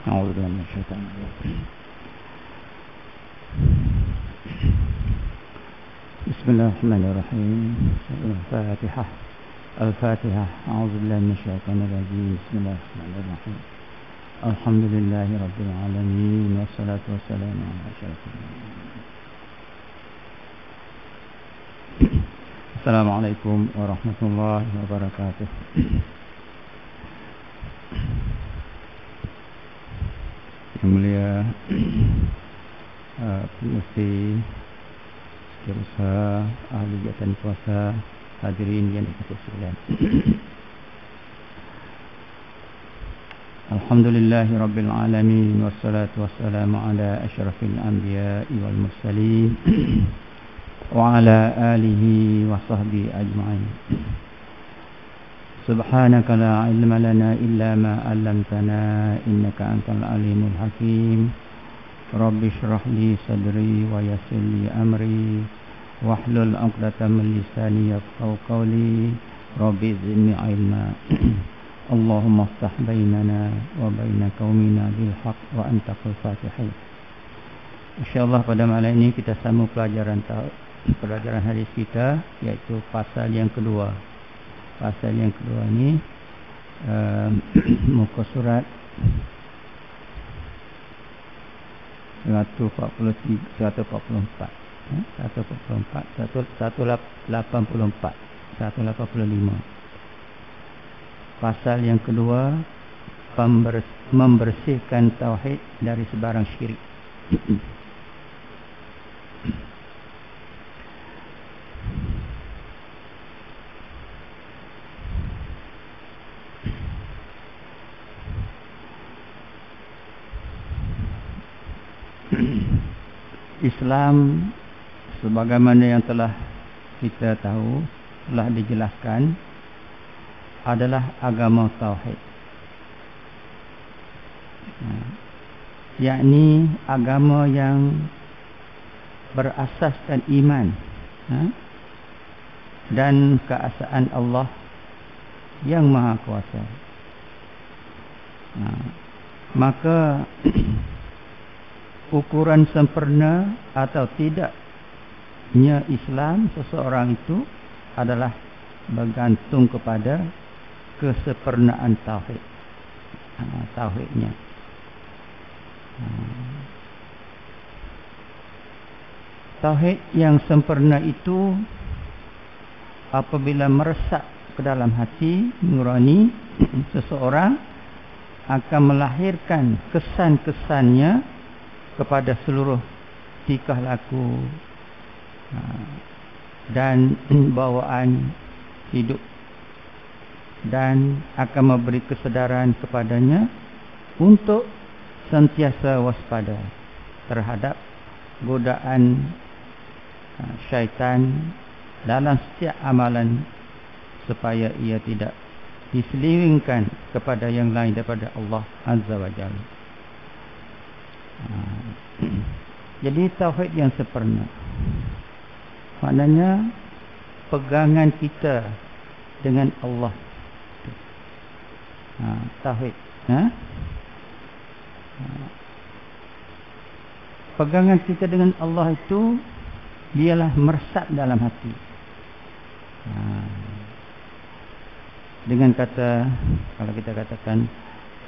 أعوذ بالله من الشيطان الرجيم. بسم الله الرحمن الرحيم. الفاتحة. أعوذ بالله من الشيطان الرجيم. بسم الله الرحمن الرحيم. الحمد لله رب العالمين والصلاة والسلام على أشرف المرسلين. السلام عليكم ورحمة الله وبركاته. Yang mulia pengurusi Setiausaha Ahli Kegiatan Puasa, hadirin yang dikasihi sekalian. Alhamdulillahi Rabbil Alamin, wassalatu wassalamu ala asyrafil anbiya'i wal mursalin wa ala alihi wa sahbihi ajma'in. Subhanaka la ilma lana illa ma 'allamtana innaka antal alimul hakim. Rabbi shrah li sadri wa yassir li amri wahlul 'uqdatam min lisani yafqahu qawli. Rabbi zidni ilma. Allahumma iftah bainana wa baina qaumina bil haqq wa anta khairu fatihin. Insyaallah pada malam ini kita sambung pelajaran hadis kita, iaitu pasal yang kedua. Pasal yang kedua ni muka surat 184 185. Pasal yang kedua, membersihkan tauhid dari sebarang syirik. Islam sebagaimana yang telah kita tahu, telah dijelaskan, adalah agama tauhid. Yakni agama yang berasaskan iman dan keesaan Allah yang Maha Kuasa. Maka ukuran sempurna atau tidaknya Islam seseorang itu adalah bergantung kepada kesempurnaan tauhid. Tauhidnya. Tauhid yang sempurna itu apabila meresap ke dalam hati nurani seseorang, akan melahirkan kesan-kesannya kepada seluruh tingkah laku dan bawaan hidup, dan akan memberi kesedaran kepadanya untuk sentiasa waspada terhadap godaan syaitan dalam setiap amalan, supaya ia tidak diselewengkan kepada yang lain daripada Allah Azza wa Jalla. Jadi tauhid yang sempurna maknanya pegangan kita dengan Allah. Tauhid. Pegangan kita dengan Allah itu dialah meresap dalam hati. Dengan kata, kalau kita katakan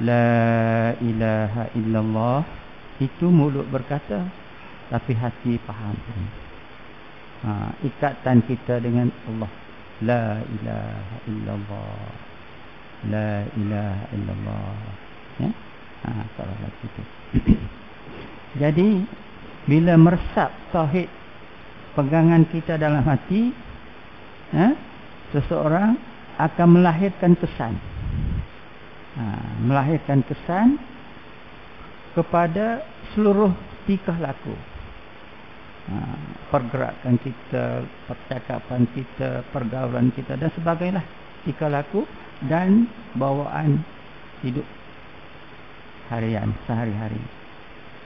la ilaha illallah, itu mulut berkata tapi hati faham. Ikatan kita dengan Allah, la ilaha illallah, la ilaha illallah, ya. Kalau begitu. Jadi bila meresap tauhid pegangan kita dalam hati, seseorang akan melahirkan kesan. Melahirkan kesan kepada seluruh tingkah laku, pergerakan kita, percakapan kita, pergaulan kita dan sebagainya, tingkah laku dan bawaan hidup harian sehari-hari,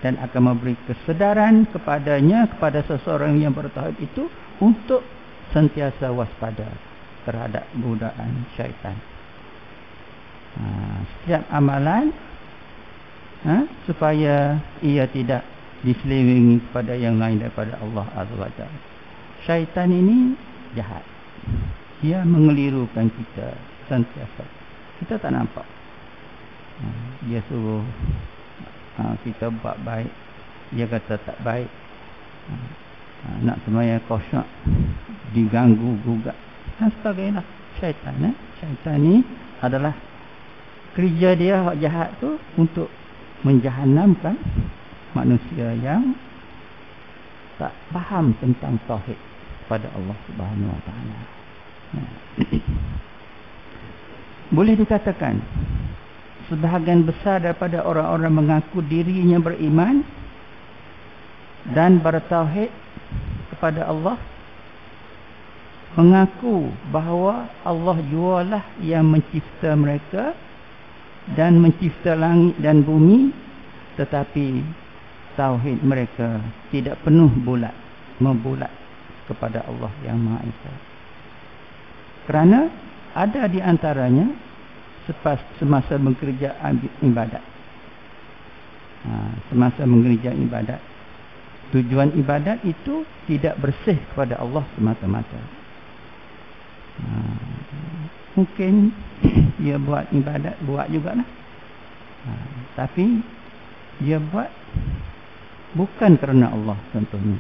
dan akan memberi kesedaran kepadanya, kepada seseorang yang bertauhid itu, untuk sentiasa waspada terhadap godaan syaitan. Setiap amalan supaya ia tidak diselimingi kepada yang lain daripada Allah Azza wa Jalla. Syaitan ini jahat. Dia mengelirukan kita sentiasa. Kita tak nampak. Dia suruh kita buat baik, dia kata tak baik. Nak sembahyang khusyuk diganggu gugat dan sebagainya. Syaitan Syaitan ni adalah kerja dia hak jahat tu untuk menjahanamkan manusia yang tak faham tentang tauhid pada Allah Subhanahu wa taala. Boleh dikatakan sebahagian besar daripada orang-orang mengaku dirinya beriman dan bertauhid kepada Allah, mengaku bahawa Allah jualah yang mencipta mereka dan mencipta langit dan bumi, tetapi tauhid mereka tidak penuh membulat kepada Allah yang Maha Esa. Kerana ada di antaranya semasa bekerja ibadat. Semasa mengerja ibadat, tujuan ibadat itu tidak bersih kepada Allah semata-mata. Mungkin dia buat ibadat, buat jugalah, tapi dia buat bukan kerana Allah contohnya,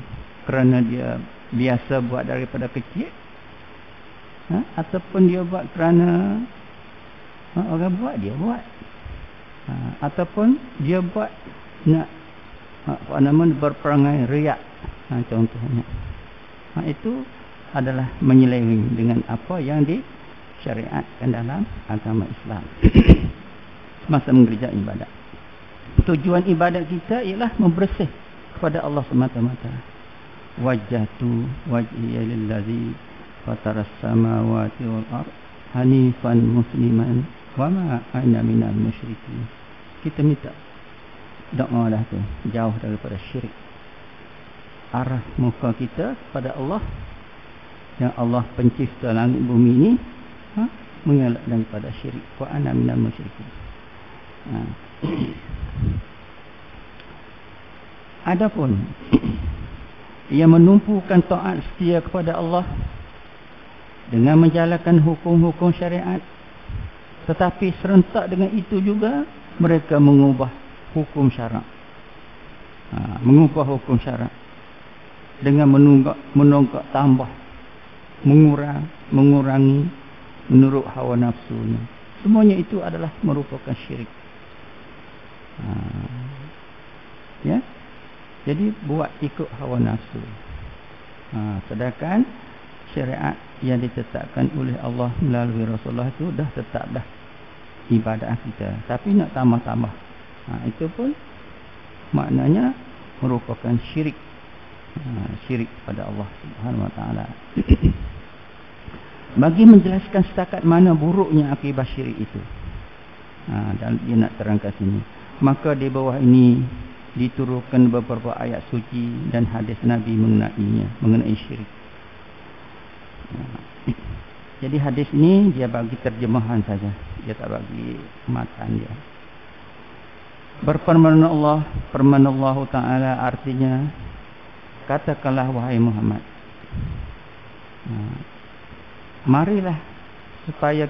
kerana dia biasa buat daripada kecil, ataupun dia buat kerana orang buat, dia buat, ataupun dia buat nak berperangai riak, contohnya. Itu adalah menyeleweng dengan apa yang disyariatkan dalam agama Islam. Semasa mengerja ibadat, tujuan ibadat kita ialah membersih kepada Allah semata-mata. Wajjahtu wajhiya lillazi fataras samawati wal ardh hanifan musliman wa ma ana minal musyrikin. Kita minta doa dah tu, jauh daripada syirik. Arah muka kita kepada Allah, yang Allah pencipta langit bumi ini, mengelak daripada syirik. Wa ana minal musyrikin. Adapun ia menumpukan taat setia kepada Allah dengan menjalankan hukum-hukum syariat, tetapi serentak dengan itu juga mereka mengubah hukum syarak. Mengubah hukum syarak dengan menunggak tambah, mengurangi menurut hawa nafsunya. Semuanya itu adalah merupakan syirik. Ya, jadi buat ikut hawa nafsu. Sedangkan syariat yang ditetapkan oleh Allah melalui Rasulullah itu dah tetap dah ibadah kita, tapi nak tambah-tambah, itu pun maknanya merupakan syirik. Syirik pada Allah Subhanahu wa taala. Bagi menjelaskan setakat mana buruknya akibat syirik itu, dan dia nak terangkan sini, maka di bawah ini diturunkan beberapa ayat suci dan hadis Nabi mengenai syirik. Jadi hadis ini dia bagi terjemahan saja, dia tak bagi matan dia. Berfirman Allah Taala, artinya, katakanlah wahai Muhammad, marilah supaya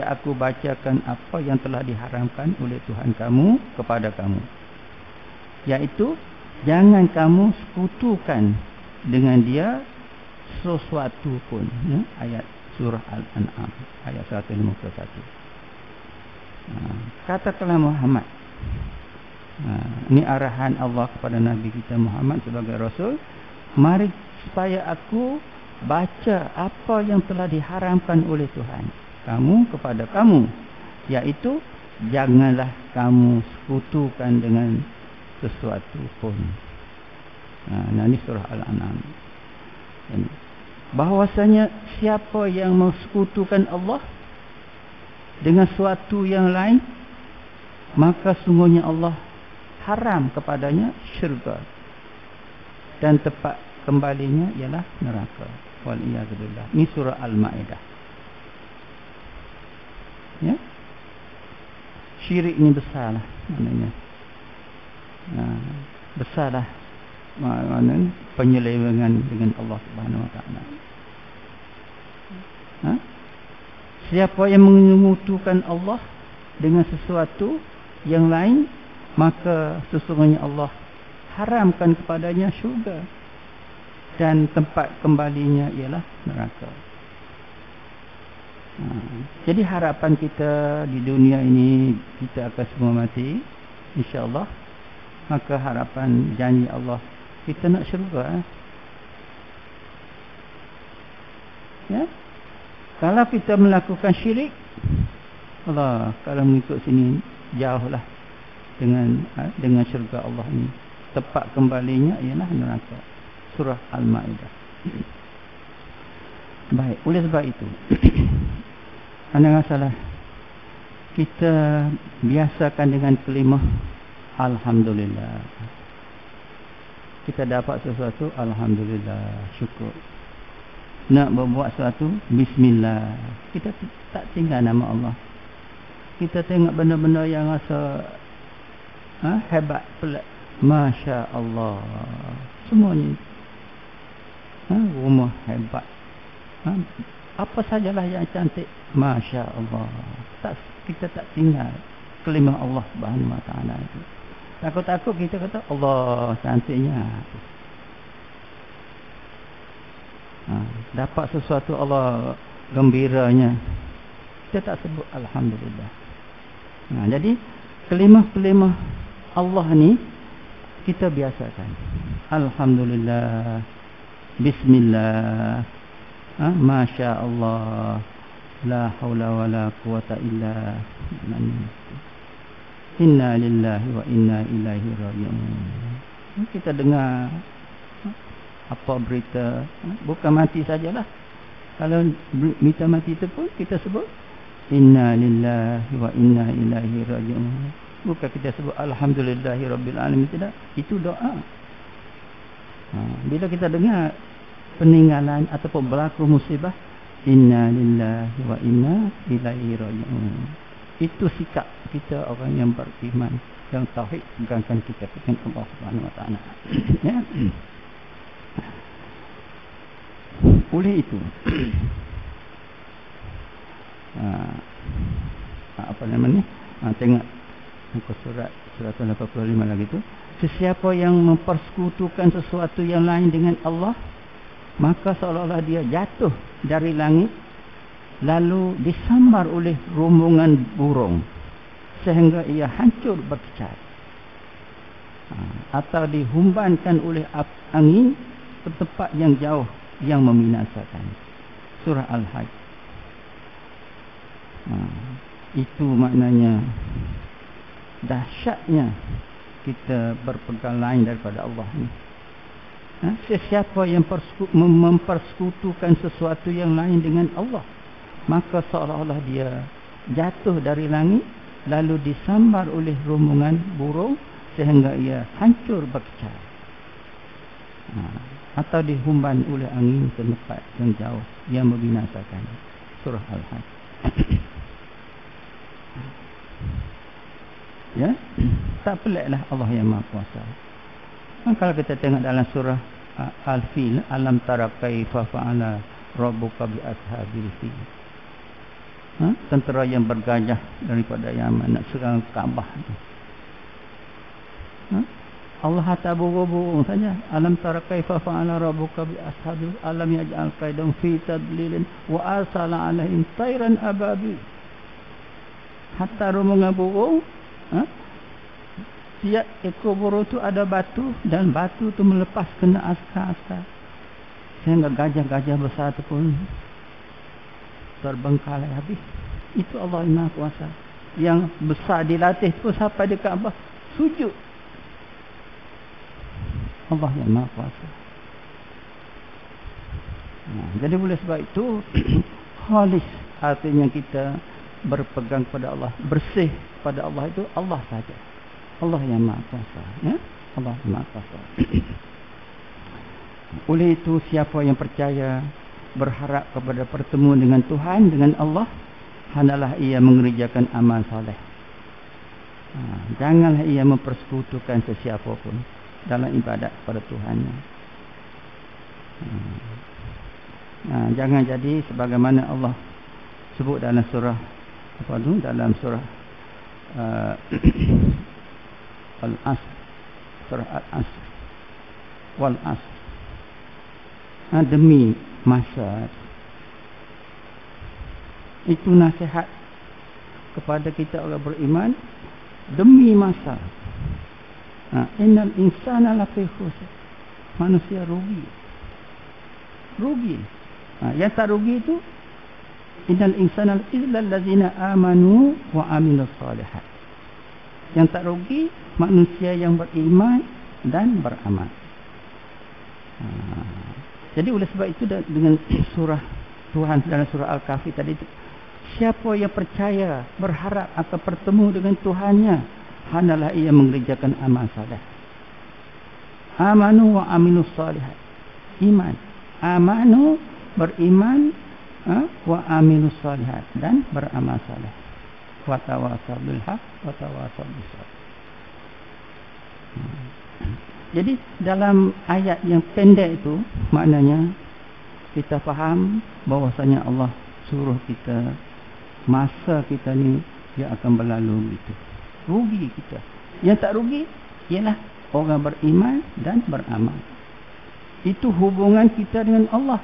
aku bacakan apa yang telah diharamkan oleh Tuhan kamu kepada kamu, yaitu jangan kamu sekutukan dengan dia sesuatu pun. Ayat surah Al-An'am ayat 151. Katakanlah Muhammad, ini arahan Allah kepada Nabi kita Muhammad sebagai Rasul, mari supaya aku baca apa yang telah diharamkan oleh Tuhan kamu kepada kamu, yaitu janganlah kamu sekutukan dengan sesuatu pun. Ini surah Al-An'am. Bahwasanya siapa yang mensekutukan Allah dengan sesuatu yang lain, maka sungguhnya Allah haram kepadanya syurga, dan tempat kembalinya ialah neraka. Waliyadzubillah. Ini surah Al-Ma'idah. Ya, syirik ini besarlah maknanya. Besarlah mana penyelewengan dengan Allah Subhanahu Wa Taala. Siapa yang menyekutukan Allah dengan sesuatu yang lain, maka sesungguhnya Allah haramkan kepadanya syurga dan tempat kembalinya ialah neraka. Jadi harapan kita di dunia ini, kita akan semua mati, insya-Allah. Maka harapan janji Allah, kita nak syurga. Ya? Kalau kita melakukan syirik, Allah, kalau mengikut sini jauhlah dengan syurga Allah ini. Tempat kembalinya ialah neraka. Surah Al-Maidah. Baik, oleh sebab itu anda salah, kita biasakan dengan kalimah Alhamdulillah. Kita dapat sesuatu, Alhamdulillah, syukur. Nak berbuat sesuatu, Bismillah. Kita tak tinggal nama Allah. Kita tengok benda-benda yang rasa hebat, pelik, Masya Allah, semuanya. Rumah hebat, apa sajalah yang cantik, Masya Allah. Kita tak tinggal kalimah Allah Subhanahu Wa Taala itu. Takut-takut kita kata Allah cantiknya. Dapat sesuatu Allah gembiranya, kita tak sebut Alhamdulillah. Jadi kalimah-kalimah Allah ni kita biasakan. Alhamdulillah, Bismillah, Masya Allah, La hawla wa la quwata illa billah. Inna lillahi wa inna ilaihi raji'un. Kita dengar apa berita, bukan mati sajalah. Kalau berita mati itu pun kita sebut Inna lillahi wa inna ilaihi raji'un. Bukan kita sebut Alhamdulillahi rabbil alamin, tidak. Itu doa. Bila kita dengar peninggalan ataupun berlaku musibah, Inna lillahi wa inna ilaihi raji'un. Itu sikap kita orang yang beriman, yang tauhid, pegangkan kita dengan Allah Subhanahu Wa Taala. Ya. Oleh itu, apa namanya? Tengok muka surat 185 lagi tu. Sesiapa yang mempersekutukan sesuatu yang lain dengan Allah, maka seolah-olah dia jatuh dari langit lalu disambar oleh rombongan burung sehingga ia hancur berkecamuk, atau dihumbankan oleh angin ke tempat yang jauh yang membinasakan. Surah Al-Hajj. Itu maknanya dahsyatnya kita berpegang lain daripada Allah ni. Sesiapa yang mempersekutukan sesuatu yang lain dengan Allah, maka seolah-olah dia jatuh dari langit lalu disambar oleh rombongan burung sehingga ia hancur berkecamuk, atau dihumban oleh angin ke tempat yang jauh yang membinasakan. Surah Al-Hajj. Ya, tak peliklah Allah yang Maha Kuasa. Kalau kita tengok dalam surah Al-Fil, alam tara kaifa fa'ala rabbuka bi ashabil fil. Tentera yang bergajah daripada Yaman nak serang Kaabah. Allah tak burung saja. Alam tara kaifa fa'ala rabbuka bi ashabil, alam yaj'al kaidahum fi tadlilin wa arsala 'alaihim tayran ababil. Hatta rombongan burung, tiap ekor burung tu ada batu, dan batu tu melepas kena askar-askar sehingga gajah-gajah besar tu pun terbengkalai habis. Itu Allah yang Maha Kuasa. Yang besar dilatih pun sampai di Kaabah sujud. Allah yang Maha Kuasa. Jadi boleh sebab itu khalis, artinya kita berpegang pada Allah, bersih pada Allah, itu Allah saja. Allah yang Maha Kuasa, ya? Allah yang Maha Kuasa. Oleh itu siapa yang percaya, berharap kepada pertemuan dengan Tuhan, dengan Allah, hendaklah ia mengerjakan amal soleh. Janganlah ia mempersekutukan sesiapa pun dalam ibadat kepada Tuhannya. Jangan jadi sebagaimana Allah sebut dalam surah dalam surah Al-Asr, surah Al-Asr, wal Asr, demi masa. Itu nasihat kepada kita orang beriman, demi masa. Innal insana lafi khusr. Manusia rugi. Yang tak rugi itu innal insana illa allazina amanu wa amilus solihat. Yang tak rugi manusia yang beriman dan beramal. Jadi oleh sebab itu dengan surah Tuhan dalam surah Al-Kahfi tadi itu, siapa yang percaya, berharap akan bertemu dengan Tuhannya, hendaklah ia mengerjakan amal saleh. Amanu wa amilus solihat. Iman. Amanu, beriman, wa amilus solihat, dan beramal saleh. Wa tawasaw bil haq wa tawasaw bis sabr. Jadi dalam ayat yang pendek itu, maknanya kita faham bahwasanya Allah suruh kita, masa kita ni dia akan berlalu gitu. Rugi kita. Yang tak rugi ialah orang beriman dan beramal. Itu hubungan kita dengan Allah.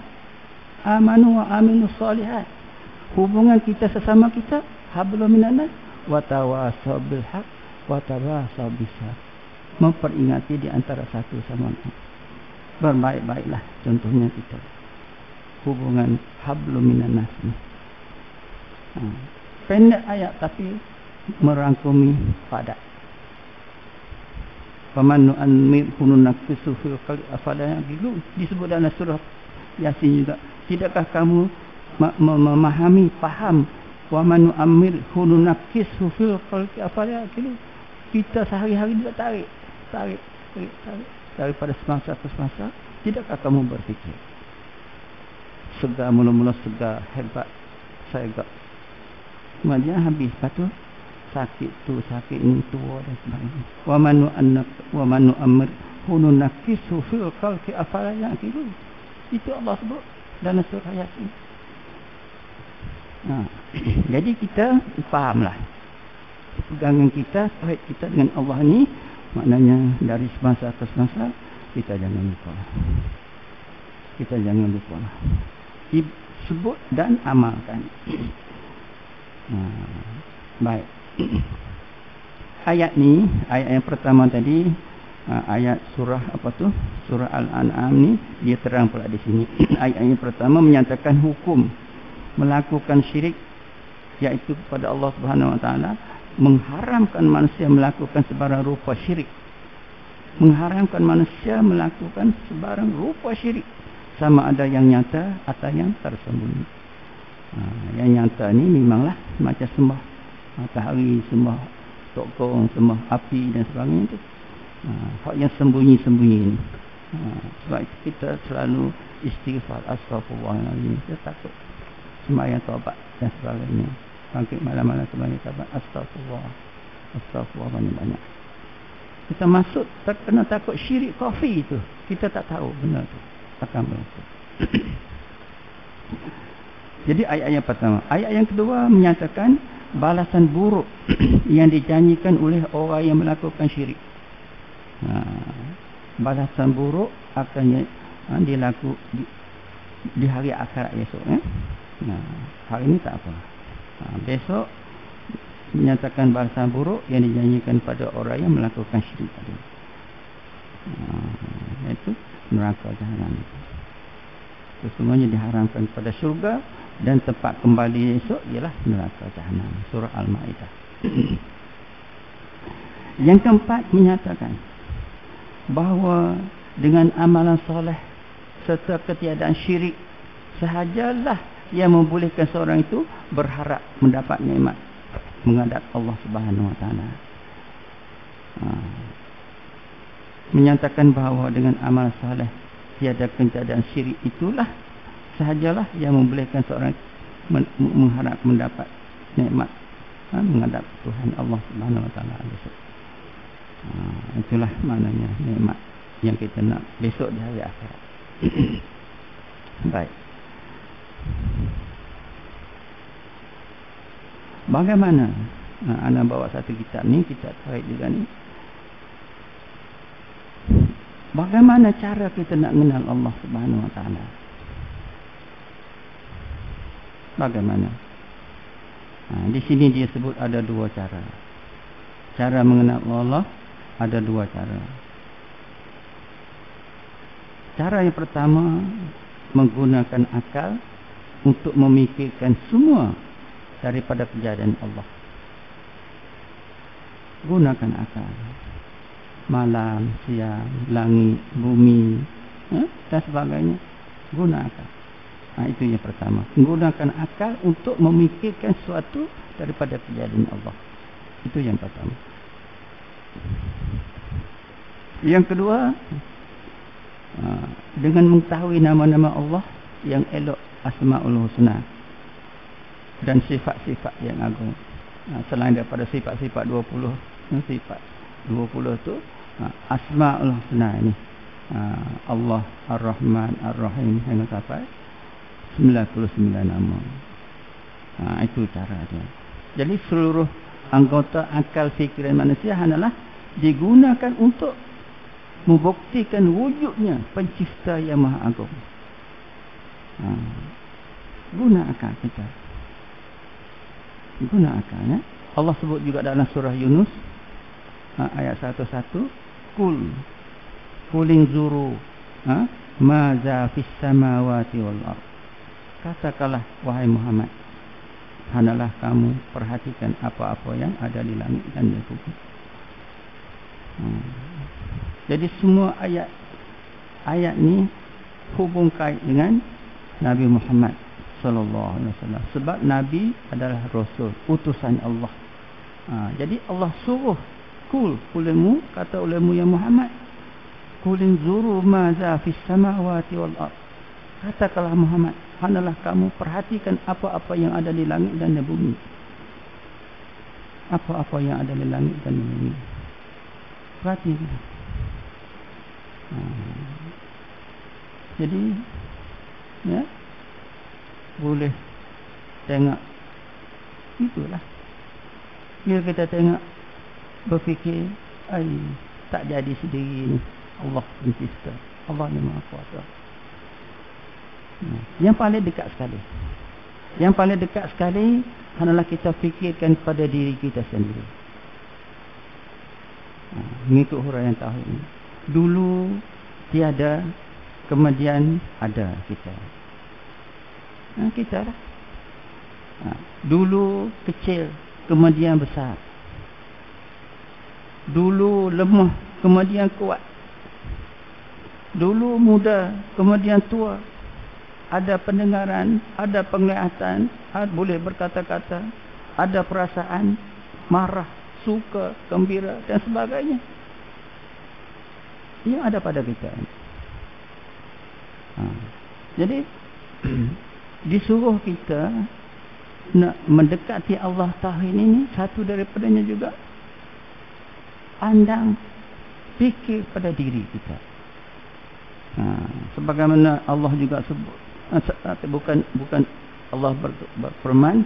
Amanu wa amilus solihat. Hubungan kita sesama kita, hablum minannas wa tawasaw bil haq wa tawasaw bis sabr. Memperingati di antara satu sama lain. Berbaik-baiklah, contohnya kita. Hubungan hablum minannas ni. Pendek ayat tapi merangkumi padat. Faman nu'ammir hununakkisu fil qalbi afala yaqilu. Disebut dalam surah Yasin juga. Tidakkah kamu memahami, faham? Wa man nu'ammir hununakkisu fil qalbi afala yaqilu. Kita sehari-hari juga tarik pada semasa ke semasa. Tidakkah kamu berfikir? Segar mula-mula segar, hebat, saya agak kemudian habis, lepas tu sakit tu, sakit ini, tua dan sebagainya. Wa man nu'ammir hununakkisu fil qalbi afala yaqilu. Itu Allah sebut dalam surah Yasin. Jadi kita fahamlah pegangan kita, tauhid kita dengan Allah ni, maknanya dari semasa ke semasa kita jangan lupa. Kita jangan lupa. Sebut dan amalkan. Baik. Ayat ni, ayat yang pertama tadi, ayat surah apa tu? Surah Al-An'am ni dia terang pula di sini. Ayat yang pertama menyatakan hukum melakukan syirik, iaitu kepada Allah Subhanahu Wa Taala, mengharamkan manusia melakukan sebarang rupa syirik. Mengharamkan manusia melakukan sebarang rupa syirik, sama ada yang nyata atau yang tersembunyi. Yang nyata ni memanglah macam sembah matahari, sembah tokong, sembah api dan sebagainya tu. Hak yang sembunyi-sembunyi ni. Sebab itu kita selalu istighfar, astaghfirullahaladzim. Kita takut sembahyang taubat dan sebagainya. Bangkit malam-malam sembahyang taubat, astaghfirullah banyak-banyak. Kita masuk terkena takut syirik kafir tu. Kita tak tahu benar tu akan berlaku. Jadi ayat yang pertama. Ayat yang kedua menyatakan balasan buruk yang dijanjikan oleh orang yang melakukan syirik. Balasan buruk akan dilaku di hari akhirat esok. Hari ini tak apa. Besok menyatakan balasan buruk yang dijanjikan pada orang yang melakukan syirik tadi. Itu neraka jahanam. Itu semuanya diharamkan pada syurga, dan tempat kembali esok ialah neraka jahanam. Surah Al-Maidah. Yang keempat menyatakan bahawa dengan amalan soleh serta ketiadaan syirik sahajalah yang membolehkan seorang itu berharap mendapat nikmat menghadap Allah Subhanahu Wa Taala. Menyatakan bahawa dengan amal soleh tiada ketiadaan syirik, itulah sahajalah yang membolehkan seorang mengharap mendapat nikmat menghadap Tuhan Allah Subhanahu Wa Taala besok. Itulah maknanya nikmat yang kita nak besok di hari akhirat. Baik. Bagaimana? Ana bawa satu kitab ni, kitab tauhid juga ni. Bagaimana cara kita nak mengenal Allah Subhanahu Wa Taala? Bagaimana? Di sini dia sebut ada dua cara. Cara mengenal Allah ada dua cara. Cara yang pertama menggunakan akal untuk memikirkan semua daripada kejadian Allah. Gunakan akal. Malam, siang, langit, bumi, dan sebagainya. Guna akal. Itu yang pertama. Menggunakan akal untuk memikirkan sesuatu daripada kejadian Allah. Itu yang pertama. Yang kedua, dengan mengetahui nama-nama Allah yang elok, Asmaul Husna, dan sifat-sifat yang agung. Selain daripada sifat-sifat 20, sifat 20 tu Asmaul Husna ini, Allah Ar-Rahman Ar-Rahim hingga sampai 99 nama. Itu cara dia. Jadi seluruh anggota akal fikiran manusia adalah digunakan untuk membuktikan wujudnya pencipta yang maha agung. Guna akal kita. Guna akalnya. Allah sebut juga dalam surah Yunus ayat 101, Kuling zuru maza fis samawati wal ard. Katakanlah wahai Muhammad, hendaklah kamu perhatikan apa-apa yang ada di langit dan di bumi. Jadi semua ayat ni hubung kait dengan Nabi Muhammad sallallahu alaihi wasallam, sebab Nabi adalah rasul, utusan Allah. Jadi Allah suruh kulemu, kata ulemu ya Muhammad, kulin zuru ma za fis samawati wal ard. Katakanlah Muhammad, hendaklah kamu perhatikan apa-apa yang ada di langit dan di bumi. Apa-apa yang ada di langit dan di bumi. Perhatikan. Jadi ya, boleh tengok itulah. Bila kita tengok, berfikir, tak jadi sendiri ni, Allah pencipta, Allah yang Maha Kuasa. Yang paling dekat sekali, yang paling dekat sekali adalah kita fikirkan pada diri kita sendiri. Mengikut huraian tauhid ini, dulu tiada, kemudian ada kita. Kita lah. Dulu kecil, kemudian besar. Dulu lemah, kemudian kuat. Dulu muda, kemudian tua. Ada pendengaran, ada penglihatan, boleh berkata-kata, ada perasaan marah, suka, gembira dan sebagainya. Yang ada pada kita. Jadi disuruh kita nak mendekati Allah Tauhid ini, satu daripadanya juga pandang, fikir pada diri kita. Sebagaimana Allah juga sebut, bukan Allah berfirman,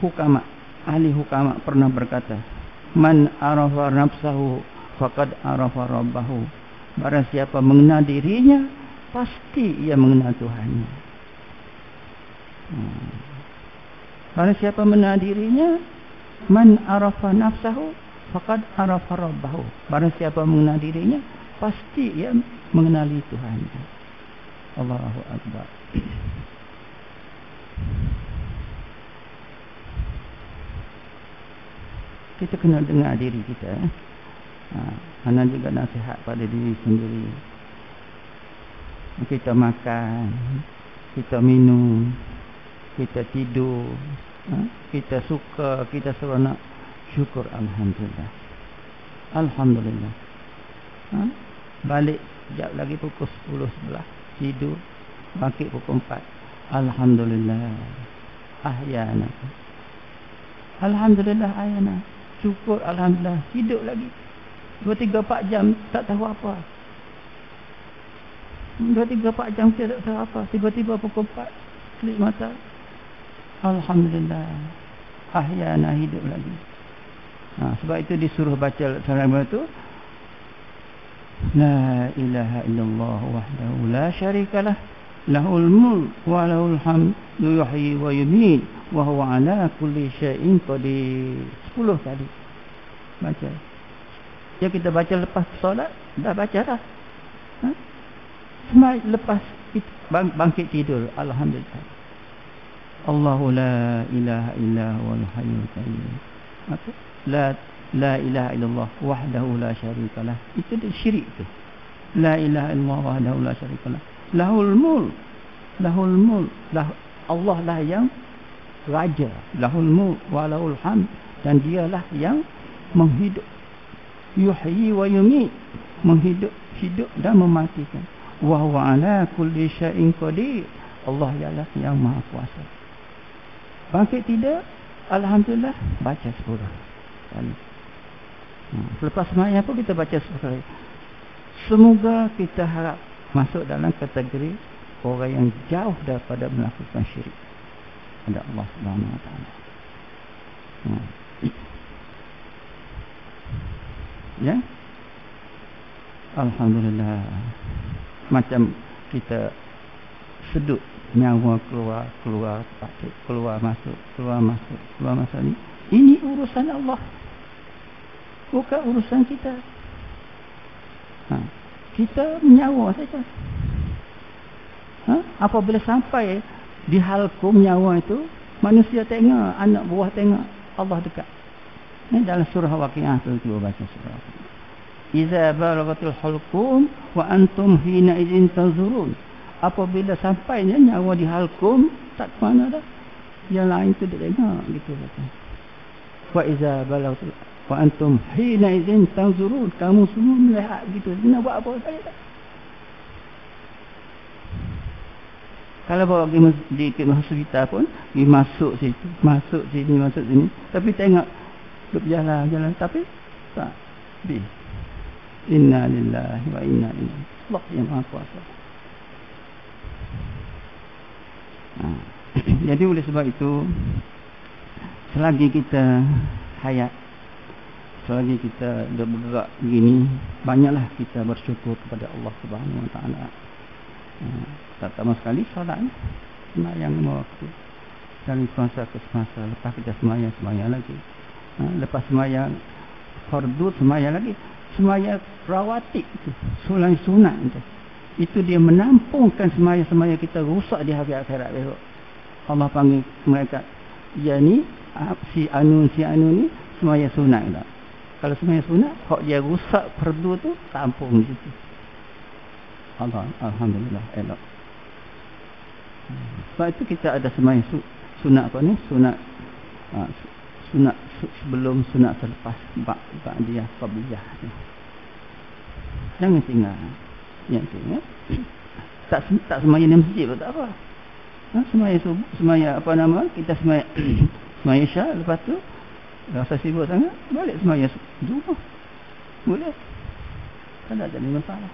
hukama, ahli hukama pernah berkata, man arafa nafsahu faqad arafa rabbahu. Barang siapa mengenal dirinya, pasti ia mengenal Tuhannya. Barang siapa mengenal dirinya, man arafa nafsahu faqad arafa rabbahu. Barang siapa mengenal dirinya, pasti ia mengenali Tuhannya. Allahu Akbar. Kita kena dengar diri kita. Hana juga nasihat pada diri sendiri. Kita makan, kita minum, kita tidur, kita suka, kita seronok, syukur alhamdulillah. Alhamdulillah. Balik sekejap lagi pukul 10, 11, tidur, bangkit pukul 4. Alhamdulillah. Ahyana. Alhamdulillah ayana. Syukur alhamdulillah hidup lagi. 2-3-4 jam tak tahu apa. 2-3-4 jam kita tak tahu apa. Tiba-tiba pukul 4 kelip mata. Alhamdulillah. Ahyana hidup lagi. Sebab itu disuruh baca salam itu. La ilaha illallah wahdahu la syarikalah. Lahul mulk wa lahul hamd yuhyi wa yumiit wa huwa ala kulli syai'in qadir. 10 kali baca. Ya, kita baca lepas solat dah baca dah. Semai lepas bangkit tidur, alhamdulillah. Allahu la ilaha illa huwal hayyul qayyum. La ilaha illallah wahdahu la syarikalah. Itu dia syirik tu. La ilaha illallah wahdahu la syarikalah. Lahul mulk. Allah lah yang raja. Lahul mulk wa lahul hamd. Dan dialah yang menghidup. Yuhyi wa yumiit. Hidup dan mematikan. Wa huwa ala kulli syai'in qadir. Allah ialah yang maha kuasa. Bangkit tidur, alhamdulillah, baca 10 kali. Selepas sembahyang pun kita baca 10 kali. Semoga kita harap masuk dalam kategori orang yang jauh daripada melakukan syirik pada Allah Subhanahu Wa Taala. Ya, alhamdulillah. Macam kita sedut nyawa keluar masuk ni. Ini urusan Allah, bukan urusan kita. Kita menyawa saja. Apabila sampai di halkum nyawa itu, manusia tengok, anak buah tengok, Allah dekat. Ini dalam surah Waqiah tu, cuba baca surah. Iza balagatul hulqum wa antum hina idzin tanzurun. Apabila sampainya nyawa di halkum, tak ke mana dah. Yang lain tu dia tengok gitu kata. Wa iza balagatul wa antum hina idzin tanzurun. Kamu semua melihat gitu. Nak buat apa sekali tak? Kalau bawa di hospital pun, pergi masuk situ, masuk sini. Tapi tengok berjalan, tapi tak. Inna lillahi wa inna ilaihi. Allah yang Maha Kuasa. Jadi oleh sebab itu, selagi kita hayat, selagi kita bergerak begini, banyaklah kita bersyukur kepada Allah Subhanahu Wa Taala. Pertama sekali solat, sembahyang 5 waktu, dari semasa ke semasa. Lepas kita sembahyang lagi. Lepas sembahyang fardu, sembahyang lagi. Sembahyang rawatib itu, sunat itu. Itu dia menampungkan sembahyang kita rusak di hari akhirat besok. Allah panggil mereka, dia ni si anu ni sembahyang sunat tak? Kalau sembahyang sunat, hak dia rusak fardu tu tampung di situ. Alhamdulillah, elok. Sebab itu kita ada sembahyang sunat apa ni? Sunat sebelum, sunat selepas, ba'diyah, qabliyah. Jangan tinggal. Tak sembahyang di masjid pun tak apa. Sembahyang apa nama? Kita sembahyang Isya, lepas tu rasa sibuk sangat, balik sembahyang zuhur. Boleh. Tak ada jadi masalah.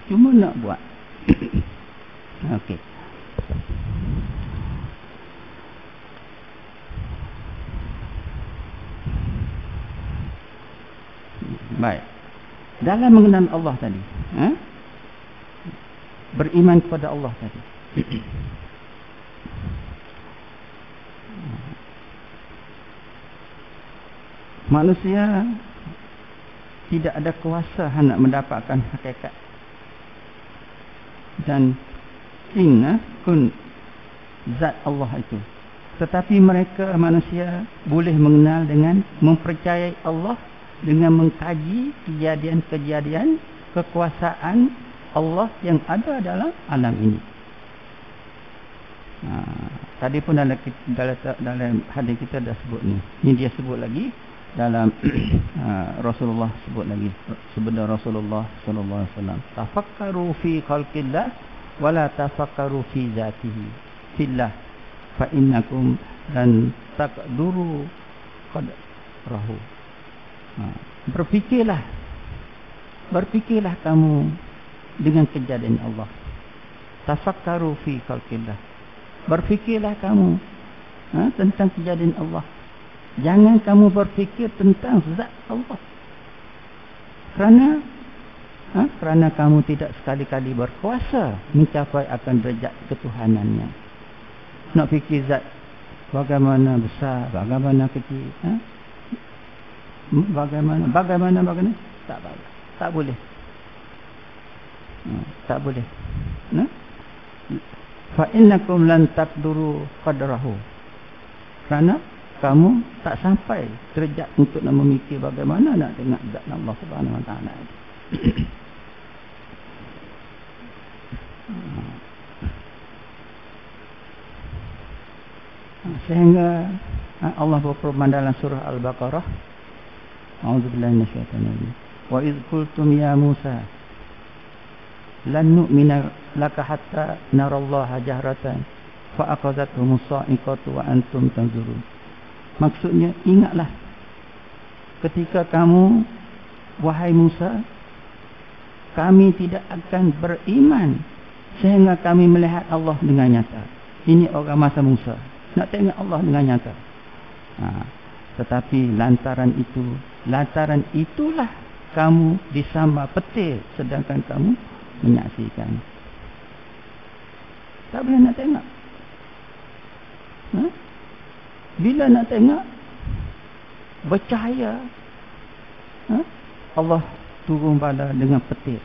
Cuma nak buat. Okey. Baik. Dalam mengenal Allah tadi, beriman kepada Allah tadi. Manusia tidak ada kuasa hendak mendapatkan hakikat dan kun zat Allah itu. Tetapi mereka manusia boleh mengenal dengan mempercayai Allah, dengan mengkaji kejadian-kejadian kekuasaan Allah yang ada dalam alam ini. Tadi pun dalam hadis kita dah sebut ni. Ini dia sebut lagi dalam Rasulullah sebut lagi. Sebenarnya Rasulullah sallallahu alaihi wasallam, tafakkaru fi khalqillah wa la tafakkaru fi zatihi fillah fa innakum lan taqduru qadrahu. Berfikirlah kamu dengan kejadian Allah. Tafakkaru fi khalqillah. Berfikirlah kamu tentang kejadian Allah. Jangan kamu berfikir tentang zat Allah. Kerana kamu tidak sekali-kali berkuasa mencapai akan derajat ketuhanannya. Nak fikir zat bagaimana besar, bagaimana kecil, bagaimana tak boleh. Tak boleh. Fa innakum lan taqduru qadrahu. Kerana kamu tak sampai derajat untuk nak memikir bagaimana nak tengok zat Allah Subhanahu Wa Taala. Sehingga Allah berfirman dalam surah Al-Baqarah, A'udzubillahi minasyaitonir rajim. Wa idz qultum ya Musa lan nu'mina laka hatta narallaha jahratan fa aqadhathumus sa'iqatu wa antum tanzurun. Maksudnya, ingatlah ketika kamu, wahai Musa, kami tidak akan beriman sehingga kami melihat Allah dengan nyata. Ini orang masa Musa, nak tengok Allah dengan nyata. Tetapi lantaran itulah kamu disambar petir sedangkan kamu menyaksikan. Tak boleh nak tengok. Bila nak tengok bercahaya, Allah turun bala dengan petir,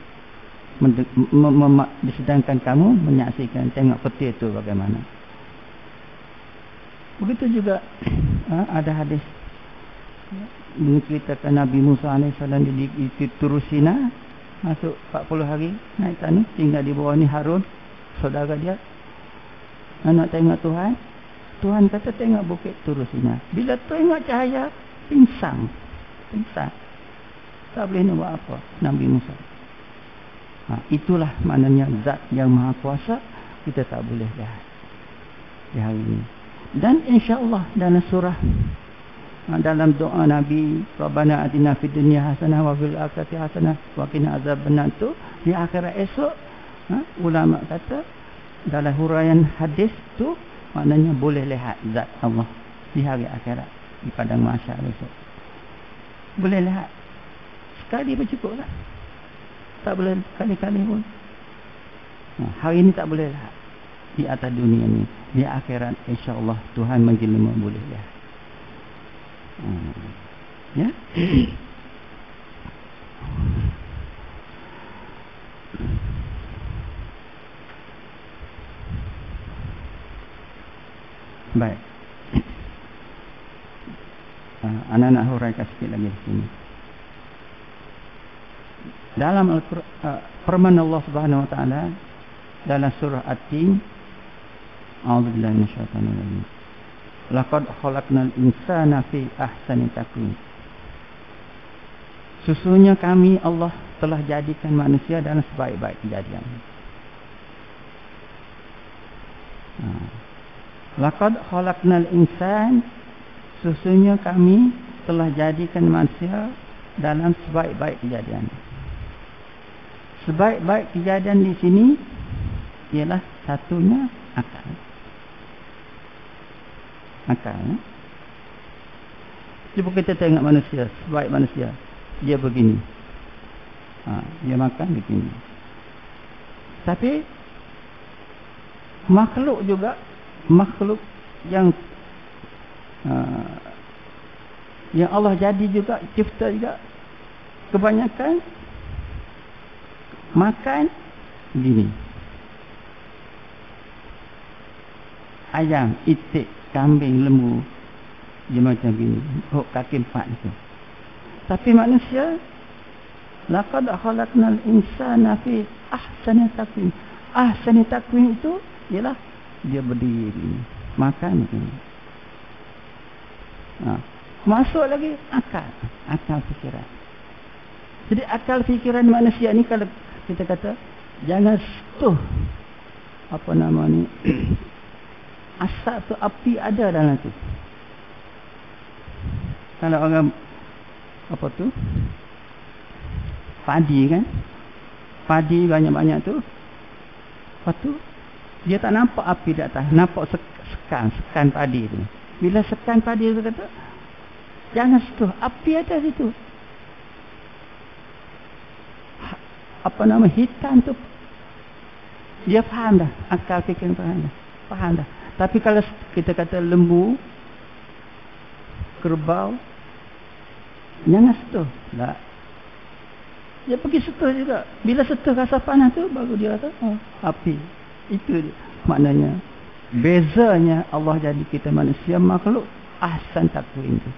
sedangkan kamu menyaksikan. Tengok petir itu bagaimana. Begitu juga ada hadis menceritakan Nabi Musa AS di Turus Sina, masuk 40 hari naik tanah, tinggal di bawah ni Harun, saudara dia. Nak tengok Tuhan, Tuhan kata tengok bukit Turus Sina. Bila tengok cahaya, pingsang. Tak boleh nak buat apa Nabi Musa. Itulah maknanya zat yang maha kuasa kita tak boleh lihat di hari ini. Dan insya-Allah dalam surah, dalam doa Nabi, Rabbana atina fid dunya hasanah wa fil akhirati hasanah wa qina azabannar, tu di akhirat esok, ulama kata dalam huraian hadis tu maknanya boleh lihat zat Allah di hari akhirat, di padang mahsyar esok. Boleh lihat sekali pun cukup lah. Tak boleh kali-kali pun. Hari ini tak boleh lihat di atas dunia ni. Di akhirat insya-Allah Tuhan menjelma boleh lihat. Ya. Baik. Anak nak huraikan sikit lagi di sini. Dalam firman Allah Subhanahu Wa Taala dalam surah At-Tin, A'udzubillahi minasyaitonir rajim. Laqad khalaqnal insana fi ahsani taqwim. Sesungguhnya kami Allah telah jadikan manusia dalam sebaik-baik kejadian. Laqad khalaqnal insan, sesungguhnya kami telah jadikan manusia dalam sebaik-baik kejadian. Sebaik-baik kejadian di sini ialah satunya akal. Cuba kita tengok manusia, sebaik manusia, dia begini, dia makan begini. Tapi makhluk juga, makhluk yang Allah jadi juga, cipta juga, kebanyakan makan begini. Ayam, itik, kambing, lembu, dia macam gini, kaki 4 itu. Tapi manusia, laqad khalaqnal insana fi ahsani taqwim. Ahsani taqwim itu ialah dia berdiri begini, makan begini. Masuk lagi akal fikiran. Jadi akal fikiran manusia ni, kalau kita kata jangan sentuh apa nama ni asap tu, api ada dalam tu. Kalau orang apa tu? Padi kan? Padi banyak-banyak tu. Lepas tu dia tak nampak api di atas, nampak sekan padi tu. Bila sekan padi tu kata, jangan situ, api ada situ. Apa nama hitam tu, dia faham dah, akal fikir faham dah. Tapi kalau kita kata lembu, kerbau, jangan situ. Tak. Dia pergi situ juga. Bila situ rasa panas tu, baru dia kata, oh, api. Itu maknanya. Bezanya Allah jadi kita manusia makhluk ahsan takwin tu.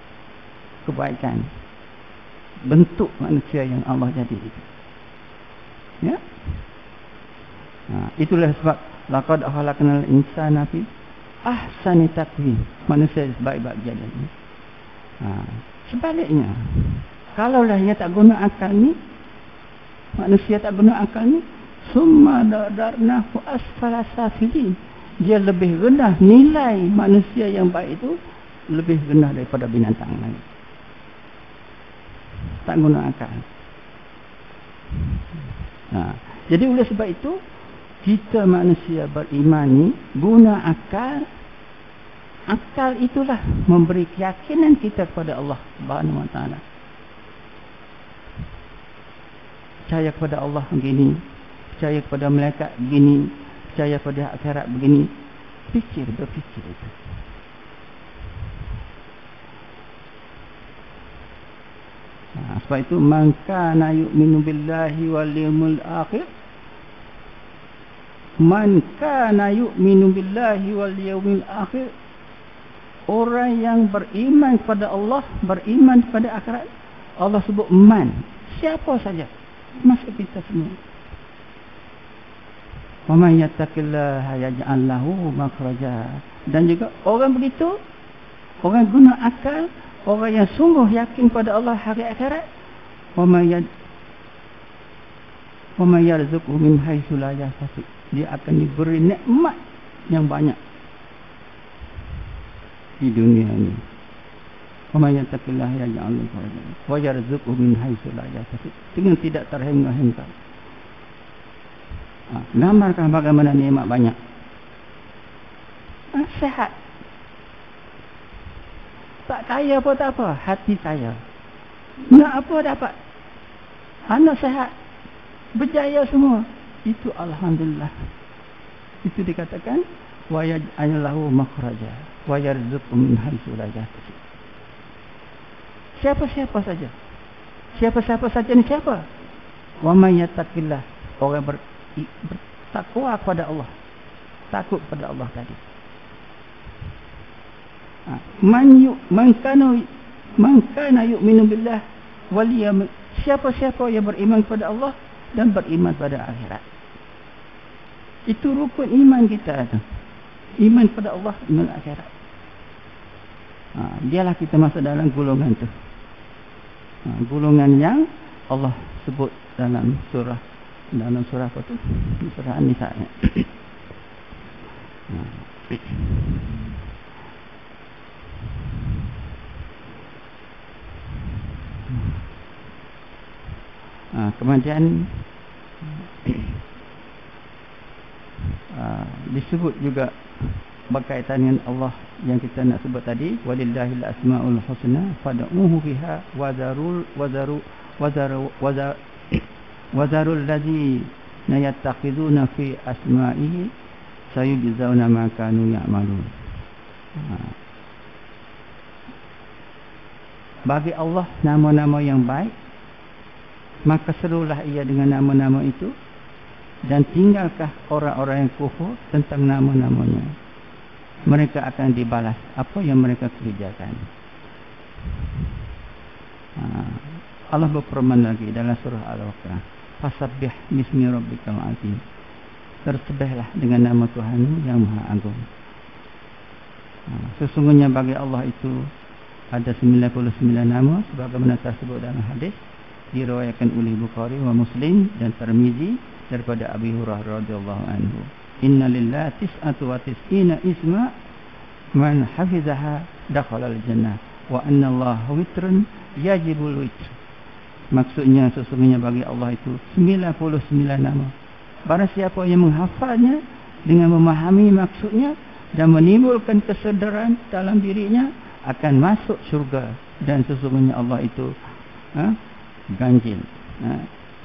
Kebaikan. Bentuk manusia yang Allah jadi itu. Ya. Itulah sebab laqad khalaqnal insana fi ahsani takwim. Manusia sebaik-baik jadi. Sebaliknya, kalaulah dia tak guna akal ni, manusia tak guna akal ni, summa darnahu asfala safilin. Dia lebih rendah, nilai manusia yang baik itu lebih rendah daripada binatang lain. Tak guna akal. Jadi oleh sebab itu, kita manusia beriman ni guna akal. Akal itulah memberi keyakinan kita kepada Allah Subhanahu Wa Taala. Percaya kepada Allah begini, percaya kepada malaikat begini, percaya pada akhirat begini. Berfikir itu. Sebab itu man kana yu'minu billahi wal yawmil akhir, man kana yu'minu billahi wal yawmil akhir, orang yang beriman kepada Allah, beriman kepada akhirat. Allah sebut man, siapa saja, masuk kita semua. Wa man yattaqillaha yaj'al lahu makhraja. Dan juga orang begitu, orang guna akal, orang yang sungguh yakin pada Allah hari akhirat, wa man yarzuqhu min haitsu la yahtasib, dia akan diberi nikmat yang banyak di dunia ini. Wa man yattaqillaha yaj'al lahu makhraja wa yarzuqhu min haitsu la yahtasib, dengan tidak terhingga-hingga. Gambarkan bagaimana nikmat banyak. Sehat. Tak kaya pun tak apa, hati kaya. Nak apa dapat. Anak sehat, berjaya semua. Itu alhamdulillah. Itu dikatakan wa yaj'al lahu makhraja wa yarzuqhu min haitsu la yahtasib. Siapa-siapa saja. Siapa-siapa saja ni siapa? Wa may yattaqillah, orang bertakwa kepada Allah, takut kepada Allah tadi. Man kana yu'minu billah wal yawmil, siapa-siapa yang beriman kepada Allah dan beriman pada akhirat. Itu rukun iman kita tu. Iman pada Allah, iman akhirat. Dialah kita masuk dalam golongan tu. Golongan yang Allah sebut dalam surah apa tu? Surah An-Nisa. Kemudian disebut juga berkaitan dengan Allah yang kita nak sebut tadi, walillahil asmaul husna fad'uhu biha wazarul ladzina yattakhiduna fi asma'ihi sayujzauna ma kanu ya'malun. Bagi Allah nama-nama yang baik, maka serulah ia dengan nama-nama itu, dan tinggalkah orang-orang yang kufur tentang nama-namanya. Mereka akan dibalas apa yang mereka kerjakan. Allah berfirman lagi dalam surah Al-Baqarah, fasabbih bismi rabbikal azim, bersebahlah dengan nama Tuhanmu yang maha agung. Sesungguhnya bagi Allah itu ada 99 nama sebagaimana tersebut dalam hadis diriwayatkan oleh Bukhari wa Muslim dan Tirmizi daripada Abi Hurairah radhiyallahu anhu. Inna lillahi tis'atu wa tis'ina isma man hafizaha dakhala al-jannah Wa anna Allah witrun yajibul witr. Maksudnya sesungguhnya bagi Allah itu 99 nama. Barang siapa yang menghafalnya dengan memahami maksudnya dan menimbulkan kesedaran dalam dirinya, akan masuk syurga. Dan sesungguhnya Allah itu ganjil,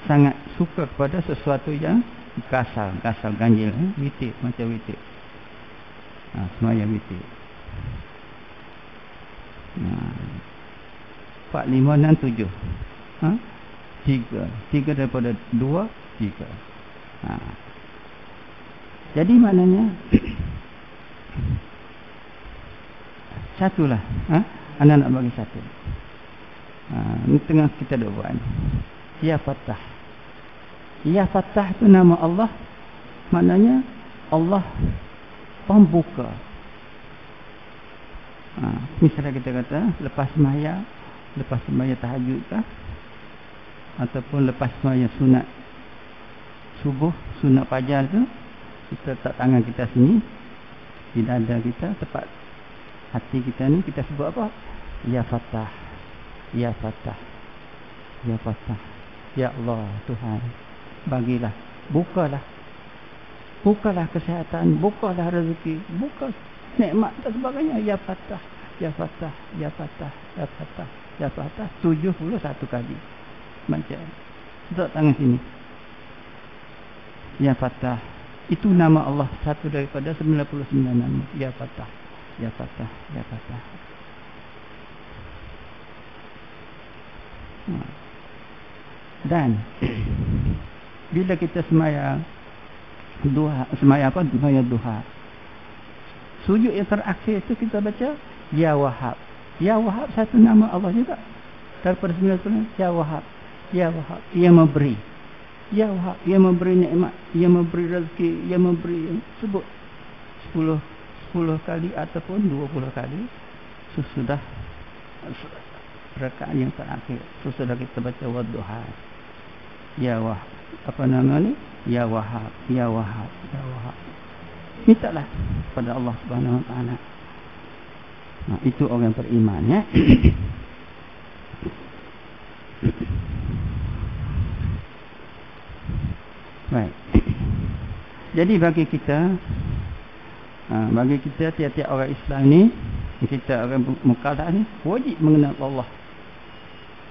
sangat suka kepada sesuatu yang kasar ganjil, witir, macam witir, semaya witir. 4, 5, 6, 7. 3 daripada 2, 3. Jadi maknanya satulah. Anak nak bagi satu. Ini tengah kita dah buat. Ya Fattah. Ya Fattah itu nama Allah. Maknanya Allah pembuka. Misalnya kita kata lepas semaya tahajud kah, ataupun lepas semaya sunat subuh, sunat fajar tu, kita letak tangan kita sini di dada kita, tepat hati kita ni, kita sebut apa? Ya Fattah, Ya Fattah, Ya Fattah. Ya Allah Tuhan, bagilah, bukalah kesihatan, bukalah rezeki, buka nikmat dan sebagainya. Ya Fattah, Ya Fattah, Ya Fattah, Ya Fattah, Ya Fattah 71 kali. Macam letak tangan sini. Ya Fattah. Itu nama Allah, satu daripada 99 nama. Ya Fattah, Ya Fattah, Ya Fattah. Dan bila kita semaya duha, semaya duha, sujud yang terakhir itu kita baca Ya Wahhab. Ya Wahhab satu nama Allah juga. Daripada 99, Ya Wahhab, Ya Wahhab, yang memberi. Ya Wahhab, yang memberi nikmat, yang memberi rezeki, yang memberi, sebut 10 kali ataupun 20 kali sesudah rakaat yang terakhir, sesudah kita baca wadduha. Ya Wahhab, apa nama ni? Ya Wahhab, Ya Wahhab, Ya Wahhab. Mintalah pada Allah Subhanahu Wa Taala. Itu orang beriman, ya. Baik. Jadi bagi kita tiap-tiap orang Islam ni, kita orang mukallaf ni, wajib mengenal Allah.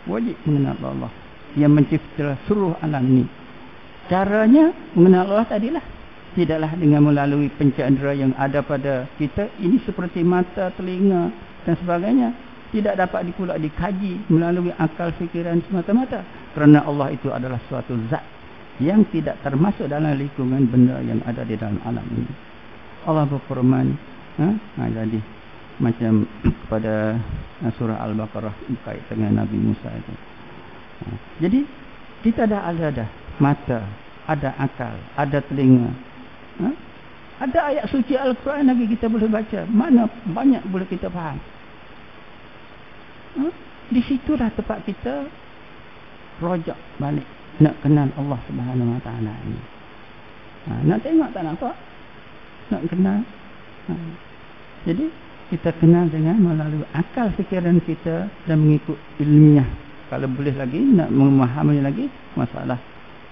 Wajib mengenal Allah yang mencipta seluruh alam ni. Caranya mengenal Allah tadilah, tidaklah dengan melalui pencendera yang ada pada kita ini seperti mata, telinga dan sebagainya. Tidak dapat pula dikaji melalui akal fikiran semata-mata, kerana Allah itu adalah suatu zat yang tidak termasuk dalam lingkungan benda yang ada di dalam alam ini. Allah berfirman, jadi macam pada surah Al-Baqarah berkait dengan Nabi Musa itu. Jadi kita ada mata, ada akal, ada telinga, ada ayat suci Al-Quran lagi kita boleh baca. Mana banyak boleh kita faham. Di situlah tempat kita rojak balik, nak kenal Allah Subhanahu Wa Taala ini. Nak tengok tak nampak, nak kenal. Jadi kita kenal dengan melalui akal fikiran kita dan mengikut ilmiah. Kalau boleh lagi nak memahami lagi masalah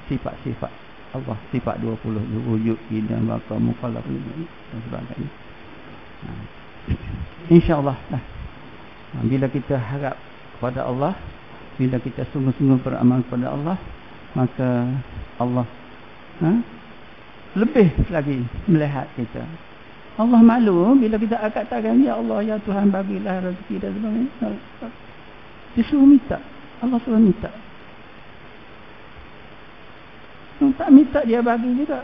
sifat-sifat Allah, sifat 20, wujud, dan baka, mukallaf dan sebagainya. InsyaAllah lah. Bila kita harap kepada Allah, bila kita sungguh-sungguh beramal kepada Allah, maka Allah lebih lagi melihat kita. Allah malu bila kita angkat tangan, Ya Allah, Ya Tuhan, bagilah rezeki dan sebagainya. Disuruh minta, Allah suruh minta. Tak minta dia bagi juga,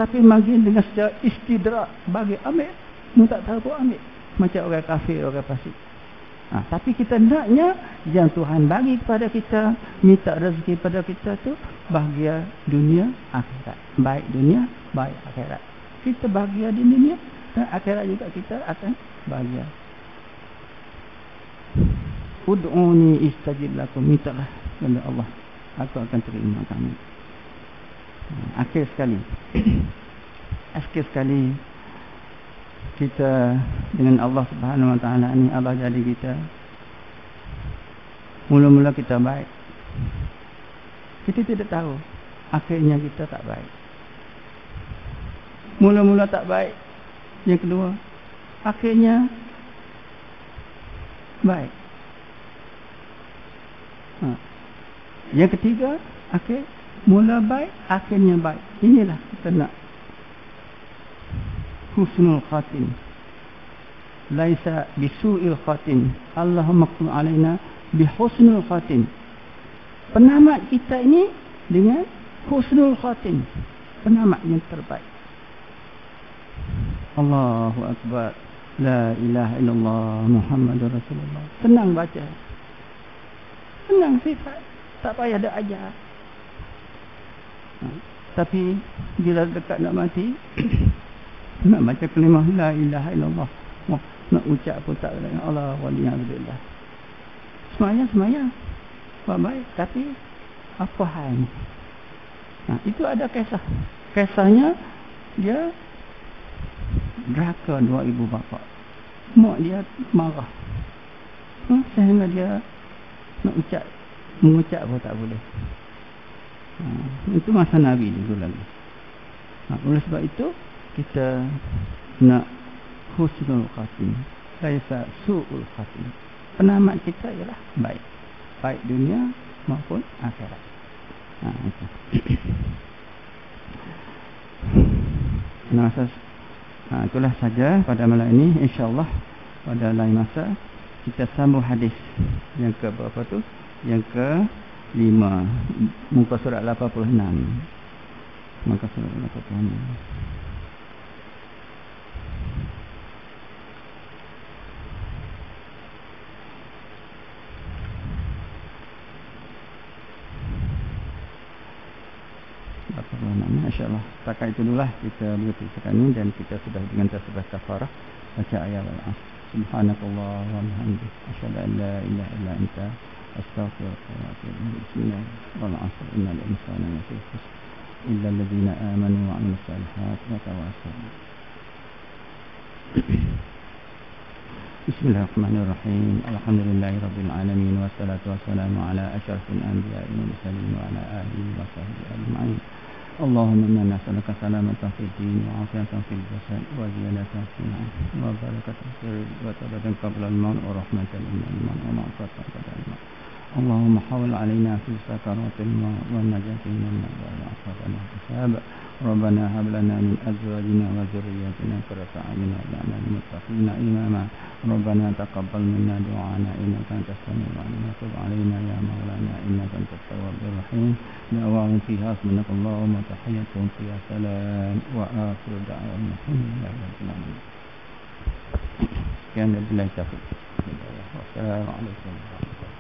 tapi bagi dengan secara istidrak, bagi ambil, tak tahu pun ambil. Macam orang kafir, orang fasik. Tapi kita naknya yang Tuhan bagi kepada kita, minta rezeki pada kita tu bahagia dunia akhirat, baik dunia baik akhirat. Kita bahagia di dunia dan akhirat juga kita akan bahagia. Ud'uni istajib lakum, mintalah kepada Allah, aku akan terima kamu. Akhir sekali kita dengan Allah Subhanahu Wa Taala ni, Allah jadi kita Mula-mula kita baik, kita tidak tahu akhirnya kita tak baik. Mula-mula tak baik, yang kedua akhirnya baik. Yang ketiga, mula baik, akhirnya baik. Inilah kita nak husnul khatim, laisa bisu'il khatim. Allahumma qul alaina bihusnul khatim. Penamat kita ini dengan husnul khatim, penamat yang terbaik. Allahu akbar, la ilaha illallah Muhammadur Rasulullah. Senang baca, senang sifat, tak payah ada ajar. Tapi bila dekat nak mati, nak baca kalimah la ilaha illallah, nak ucap pun tak boleh. Allah waliyahulillah. Semayang buat baik, tapi apa halnya? Itu ada kisah. Kisahnya dia derhaka dua ibu bapa. Mak dia marah, sehingga dia nak mengucap pun tak boleh. Itu masa Nabi dulu lagi. Oleh sebab itu kita nak husnul khatim, laisa su'ul khatim. Penamat kita ialah baik, baik dunia maupun akhirat. Itu. Itulah saja pada malam ini. InsyaAllah pada lain masa kita sambung hadis yang ke berapa tu? Yang ke 5, muka surat 86. Muka surat 86. InsyaAllah setakat itu dululah kita berhenti sekarang ini, dan kita sudah dengan tasbih kafarah baca ayat al-asr. Subhanakallah wa bihamdika asyhadu an la ilaha illa anta astaghfiruka wa atubu ilaik. Bismillah wal 'asr innal insana lafi khusr illa alladhina amanu wa 'amilus salihati wa tawassaw. Bismillahirrahmanirrahim. Alhamdulillahirabbil alamin wassalatu wassalamu ala asyrafil anbiya'i wal mursalin wa ala alihi wa sahbihi ajma'in. Allahumma inna nas'aluka salamatan fid din wa 'afiyatan fil jasad wa ziyadatan fil 'ilm wa barakatan fil rizq wa tawbatan qabla al-maut wa rahmatan inda al-maut wa ma'fatan ba'da al-maut. Allahumma hawwil 'alaina fi sakaratil maut wa najati min al-nar wa ashabana hisab. Rabbana hab lana min azwajina wa dhurriyyatina qurrata a'yun waj'alna lil muttaqina imama. Rabbana taqabbal minna du'ana innaka antas samiul 'alim wa tub 'alaina ya maulana innaka antat tawwabur rahim. Da'wahum fiha subhanakallahumma tahiyyatuhum fiha salam wa akhiru da'wahum alhamdulillahi rabbil alamin. Sekian dari taufiq. Wassalamualaikum warahmatullahi wabarakatuh.